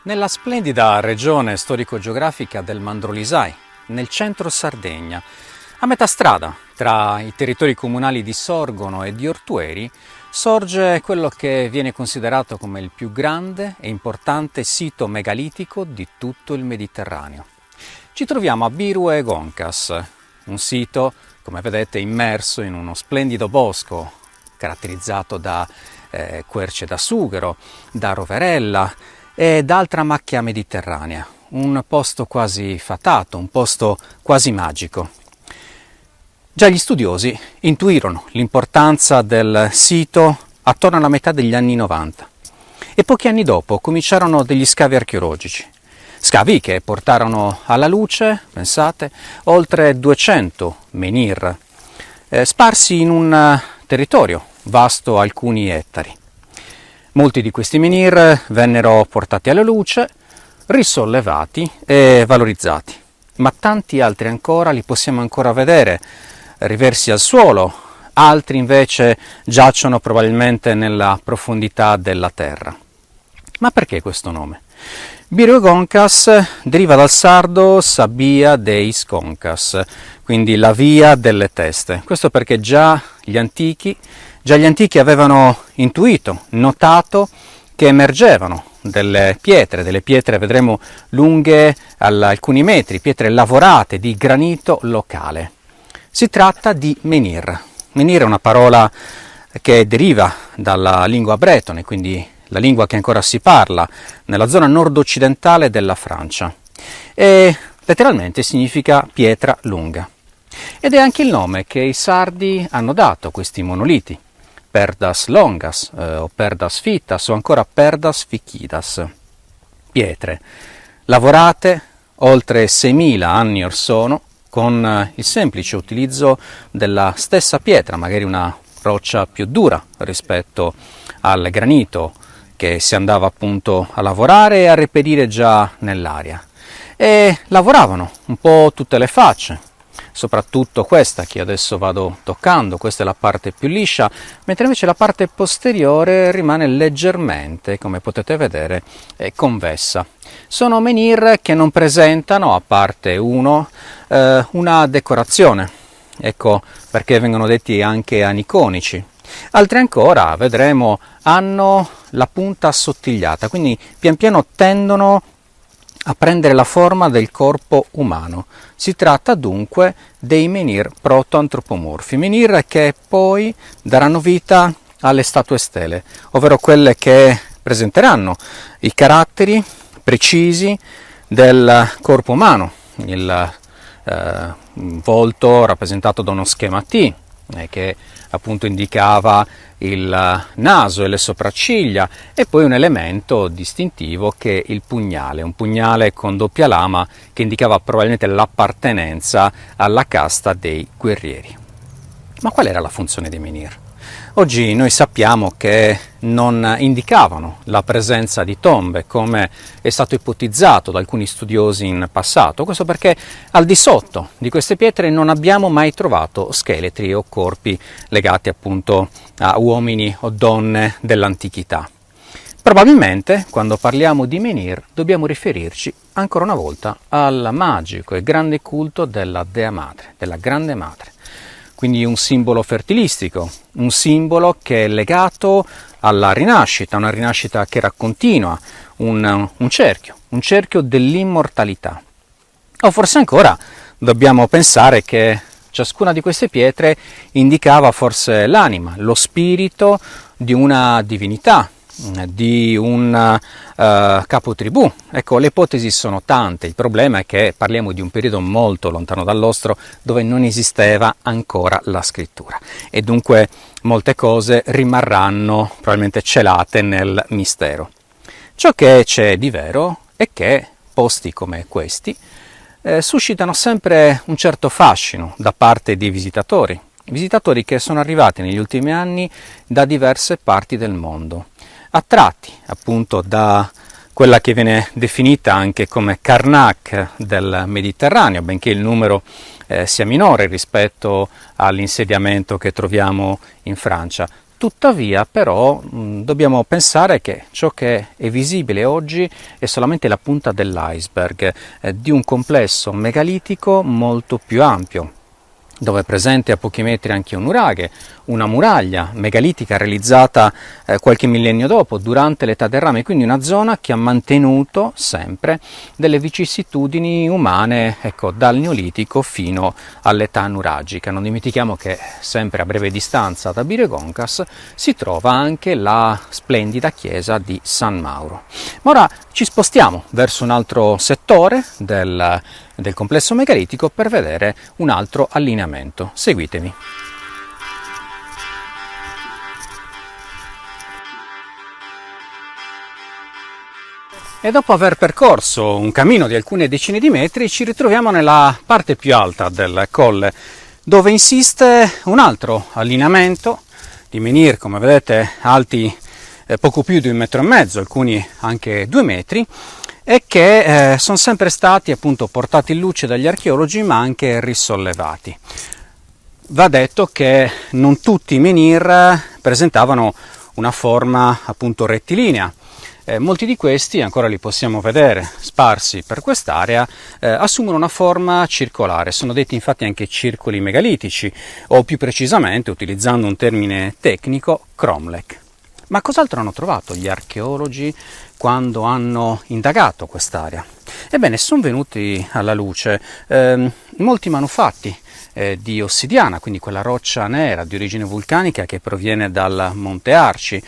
Nella splendida regione storico-geografica del Mandrolisai, nel centro Sardegna, a metà strada tra i territori comunali di Sorgono e di Ortueri, sorge quello che viene considerato come il più grande e importante sito megalitico di tutto il Mediterraneo. Ci troviamo a Birue Gonkas, un sito, come vedete, immerso in uno splendido bosco caratterizzato da querce da sughero, da roverella e da altra macchia mediterranea. Un posto quasi fatato, un posto quasi magico. Già gli studiosi intuirono l'importanza del sito attorno alla metà degli anni 90 e pochi anni dopo cominciarono degli scavi archeologici. Scavi che portarono alla luce, pensate, oltre 200 menhir sparsi in un territorio vasto alcuni ettari. Molti di questi menhir vennero portati alla luce, risollevati e valorizzati, ma tanti altri ancora li possiamo ancora vedere riversi al suolo, altri invece giacciono probabilmente nella profondità della terra. Ma perché questo nome? Birue Gonkas deriva dal sardo Sabia deis Gonkas, quindi la via delle teste. Questo perché già gli antichi avevano intuito, notato che emergevano delle pietre vedremo lunghe alcuni metri, pietre lavorate di granito locale. Si tratta di menhir. Menhir è una parola che deriva dalla lingua bretone, quindi la lingua che ancora si parla nella zona nord-occidentale della Francia, e letteralmente significa pietra lunga. Ed è anche il nome che i sardi hanno dato a questi monoliti, perdas longas o perdas fitas o ancora perdas ficidas, pietre lavorate oltre 6.000 anni or sono con il semplice utilizzo della stessa pietra, magari una roccia più dura rispetto al granito che si andava appunto a lavorare e a reperire già nell'aria. E lavoravano un po' tutte le facce, soprattutto questa che adesso vado toccando, questa è la parte più liscia, mentre invece la parte posteriore rimane leggermente, come potete vedere, convessa. Sono menhir che non presentano, a parte uno, una decorazione, ecco perché vengono detti anche aniconici. Altri ancora, vedremo, hanno la punta assottigliata, quindi pian piano tendono a prendere la forma del corpo umano. Si tratta dunque dei menhir proto-antropomorfi, menhir che poi daranno vita alle statue stele, ovvero quelle che presenteranno i caratteri precisi del corpo umano, il volto rappresentato da uno schema T, che appunto indicava il naso e le sopracciglia, e poi un elemento distintivo che è il pugnale, un pugnale con doppia lama che indicava probabilmente l'appartenenza alla casta dei guerrieri. Ma qual era la funzione dei menhir? Oggi noi sappiamo che non indicavano la presenza di tombe, come è stato ipotizzato da alcuni studiosi in passato. Questo perché al di sotto di queste pietre non abbiamo mai trovato scheletri o corpi legati appunto a uomini o donne dell'antichità. Probabilmente, quando parliamo di menhir, dobbiamo riferirci ancora una volta al magico e grande culto della Dea Madre, della Grande Madre. Quindi un simbolo fertilistico, un simbolo che è legato alla rinascita, una rinascita che era continua, un cerchio dell'immortalità. O forse ancora dobbiamo pensare che ciascuna di queste pietre indicava forse l'anima, lo spirito di una divinità, di un capotribù. Ecco, le ipotesi sono tante, il problema è che parliamo di un periodo molto lontano dal nostro dove non esisteva ancora la scrittura e dunque molte cose rimarranno probabilmente celate nel mistero. Ciò che c'è di vero è che posti come questi suscitano sempre un certo fascino da parte di visitatori che sono arrivati negli ultimi anni da diverse parti del mondo, attratti appunto da quella che viene definita anche come Karnak del Mediterraneo, benché il numero sia minore rispetto all'insediamento che troviamo in Francia. Tuttavia, però, dobbiamo pensare che ciò che è visibile oggi è solamente la punta dell'iceberg di un complesso megalitico molto più ampio, dove è presente a pochi metri anche un nuraghe, una muraglia megalitica realizzata qualche millennio dopo, durante l'età del rame, quindi una zona che ha mantenuto sempre delle vicissitudini umane, ecco, dal Neolitico fino all'età nuragica. Non dimentichiamo che sempre a breve distanza da Biregoncas si trova anche la splendida chiesa di San Mauro. Ma ora ci spostiamo verso un altro settore del complesso megalitico per vedere un altro allineamento. Seguitemi. E dopo aver percorso un cammino di alcune decine di metri ci ritroviamo nella parte più alta del colle, dove insiste un altro allineamento di menhir, come vedete, alti poco più di 1,5 metri, alcuni anche 2 metri, e che sono sempre stati appunto portati in luce dagli archeologi, ma anche risollevati. Va detto che non tutti i menhir presentavano una forma appunto rettilinea. Molti di questi, ancora li possiamo vedere sparsi per quest'area, assumono una forma circolare. Sono detti infatti anche circoli megalitici, o più precisamente, utilizzando un termine tecnico, cromlech. Ma cos'altro hanno trovato gli archeologi quando hanno indagato quest'area? Ebbene, sono venuti alla luce molti manufatti di ossidiana, quindi quella roccia nera di origine vulcanica che proviene dal Monte Arci.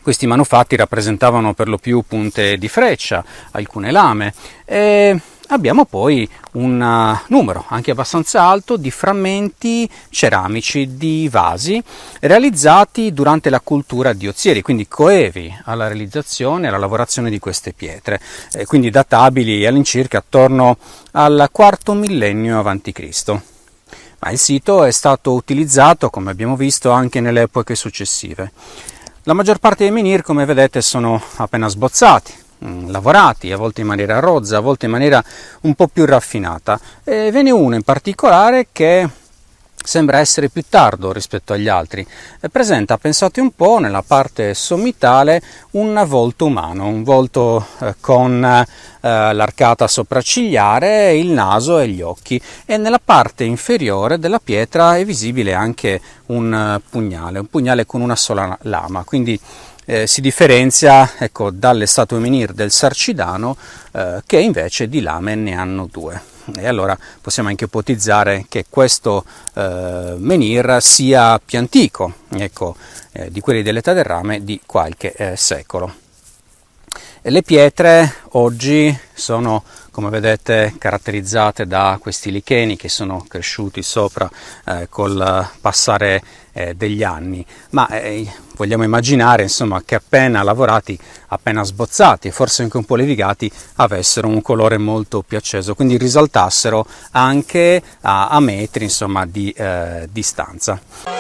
Questi manufatti rappresentavano per lo più punte di freccia, alcune lame, e abbiamo poi un numero anche abbastanza alto di frammenti ceramici di vasi realizzati durante la cultura di Ozieri, quindi coevi alla realizzazione e alla lavorazione di queste pietre, quindi databili all'incirca attorno al IV millennio a.C. Ma il sito è stato utilizzato, come abbiamo visto, anche nelle epoche successive. La maggior parte dei menhir, come vedete, sono appena sbozzati, lavorati, a volte in maniera rozza, a volte in maniera un po' più raffinata. E ve n'è uno in particolare che sembra essere più tardo rispetto agli altri. Presenta, pensate un po', nella parte sommitale un volto umano, un volto con l'arcata sopraccigliare, il naso e gli occhi, e nella parte inferiore della pietra è visibile anche un pugnale con una sola lama, quindi si differenzia, ecco, dalle statue menhir del Sarcidano che invece di lame ne hanno 2. E allora possiamo anche ipotizzare che questo menhir sia più antico, ecco, di quelli dell'età del rame di qualche secolo. Le pietre oggi sono, come vedete, caratterizzate da questi licheni che sono cresciuti sopra col passare degli anni, ma vogliamo immaginare, insomma, che appena lavorati, appena sbozzati e forse anche un po' levigati, avessero un colore molto più acceso, quindi risaltassero anche a metri, insomma, di distanza.